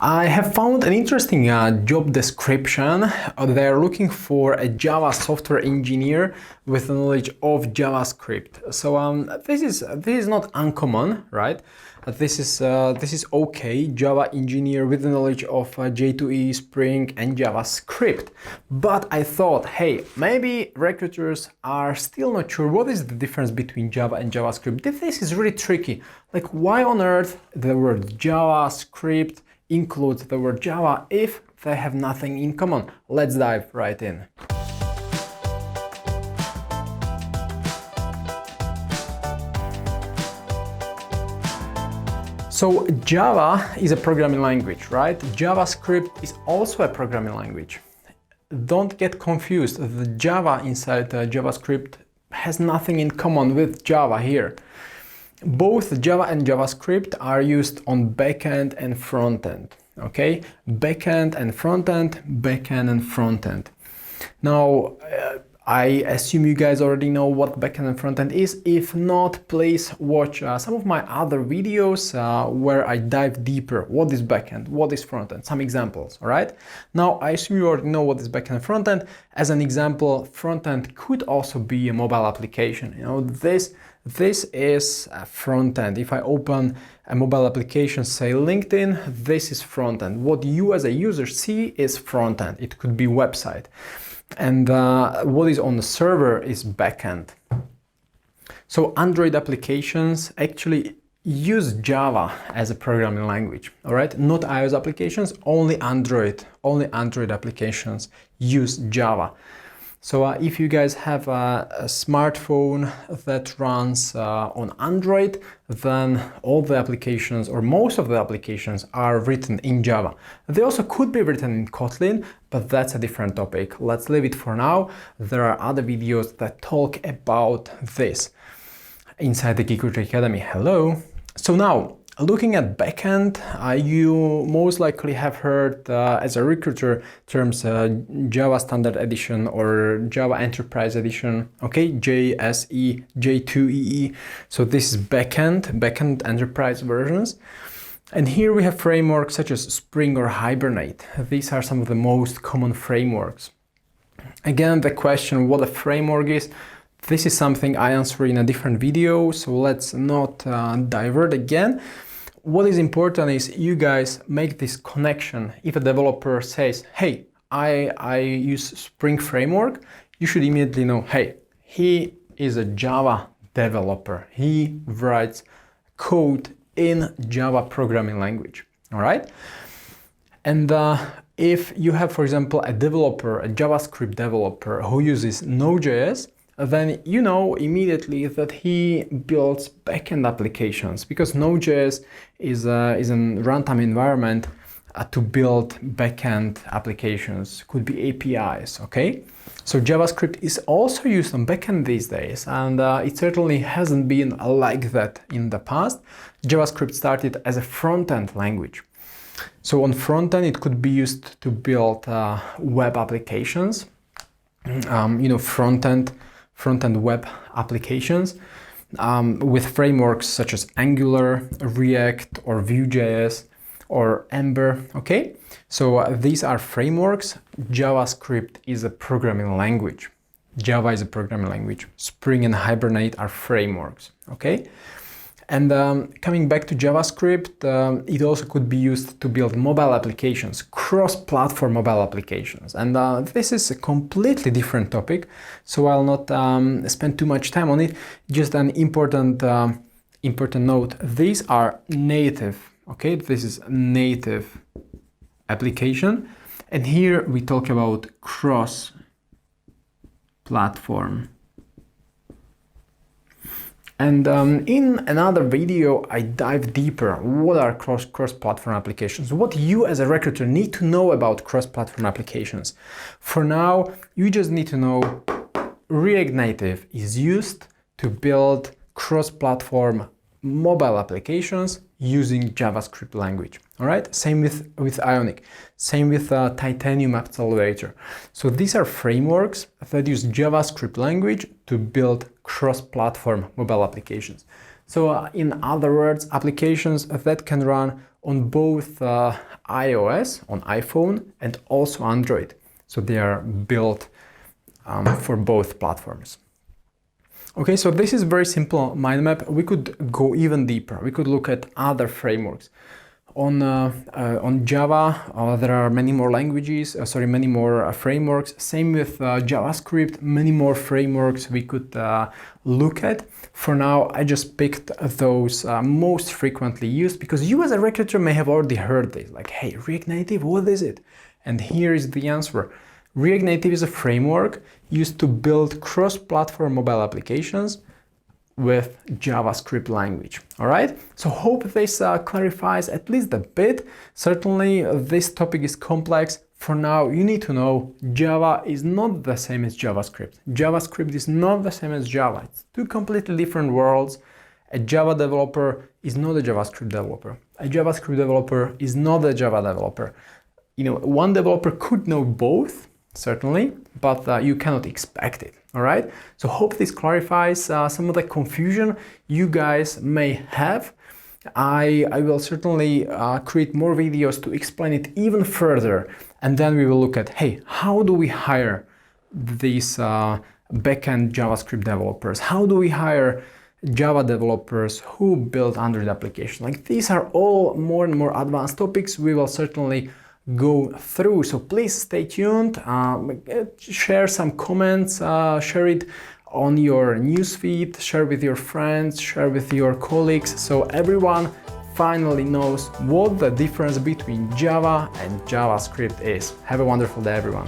I have found an interesting job description. They're looking for a Java software engineer with knowledge of JavaScript. So this is not uncommon, right? This is okay. Java engineer with the knowledge of J2EE, Spring, and JavaScript. But I thought, hey, maybe recruiters are still not sure what is the difference between Java and JavaScript. This is really tricky. Like, why on earth the word JavaScript includes the word Java if they have nothing in common? Let's dive right in. So Java is a programming language, right? JavaScript is also a programming language. Don't get confused. The Java inside JavaScript has nothing in common with Java here. Both Java and JavaScript are used on backend and frontend. Okay, backend and frontend, backend and frontend. Now, I assume you guys already know what backend and frontend is. If not, please watch some of my other videos where I dive deeper. What is backend? What is frontend? Some examples, all right? Now, I assume you already know what is backend and frontend. As an example, frontend could also be a mobile application. You know, this is a frontend. If I open a mobile application, say LinkedIn, this is frontend. What you as a user see is frontend. It could be website. And what is on the server is backend. So Android applications actually use Java as a programming language, all right? Not iOS applications, only Android applications use Java. So if you guys have a smartphone that runs on Android, then all the applications or most of the applications are written in Java. They also could be written in Kotlin, but that's a different topic. Let's leave it for now. There are other videos that talk about this inside the Geek Recruiter Academy. Hello. So now, looking at backend, you most likely have heard as a recruiter terms Java Standard Edition or Java Enterprise Edition, okay, JSE, J2EE. So this is backend enterprise versions. And here we have frameworks such as Spring or Hibernate. These are some of the most common frameworks. Again, the question what a framework is, this is something I answer in a different video, so let's not divert again. What is important is you guys make this connection. If a developer says, hey, I use Spring Framework, you should immediately know, hey, he is a Java developer. He writes code in Java programming language, all right? And if you have, for example, a developer, a JavaScript developer who uses Node.js, then you know immediately that he builds backend applications because Node.js is a runtime environment to build backend applications, could be APIs, okay? So JavaScript is also used on backend these days, and it certainly hasn't been like that in the past. JavaScript started as a front-end language. So on front-end, it could be used to build web applications, front-end web applications with frameworks such as Angular, React, or Vue.js, or Ember, okay? So these are frameworks. JavaScript is a programming language. Java is a programming language. Spring and Hibernate are frameworks, okay? And coming back to JavaScript, it also could be used to build mobile applications, cross-platform mobile applications. And this is a completely different topic, so I'll not spend too much time on it. Just an important note, these are native, okay? This is native application. And here we talk about cross-platform. And in another video, I dive deeper. What are cross-platform applications? What you as a recruiter need to know about cross-platform applications? For now, you just need to know React Native is used to build cross-platform mobile applications using JavaScript language. All right, same with Ionic, same with Titanium Accelerator. So these are frameworks that use JavaScript language to build cross-platform mobile applications. So in other words, applications that can run on both iOS, on iPhone, and also Android. So they are built for both platforms. Okay, so this is very simple mind map. We could go even deeper. We could look at other frameworks. On Java, there are many more languages, many more frameworks. Same with JavaScript, many more frameworks we could look at. For now, I just picked those most frequently used because you as a recruiter may have already heard this, like, hey, React Native, what is it? And here is the answer. React Native is a framework used to build cross-platform mobile applications with JavaScript language. All right, so hope this clarifies at least a bit. Certainly this topic is complex. For now, you need to know Java is not the same as JavaScript. JavaScript is not the same as Java. It's two completely different worlds. A Java developer is not a JavaScript developer. A JavaScript developer is not a Java developer. You know, one developer could know both, certainly, but you cannot expect it. All right, so hope this clarifies some of the confusion you guys may have. I will certainly create more videos to explain it even further, and then we will look at, hey, how do we hire these backend JavaScript developers? How do we hire Java developers who build Android applications? Like, these are all more and more advanced topics we will certainly go through. So please stay tuned, share some comments, share it on your newsfeed, share with your friends, share with your colleagues, so everyone finally knows what the difference between Java and JavaScript is. Have a wonderful day, everyone.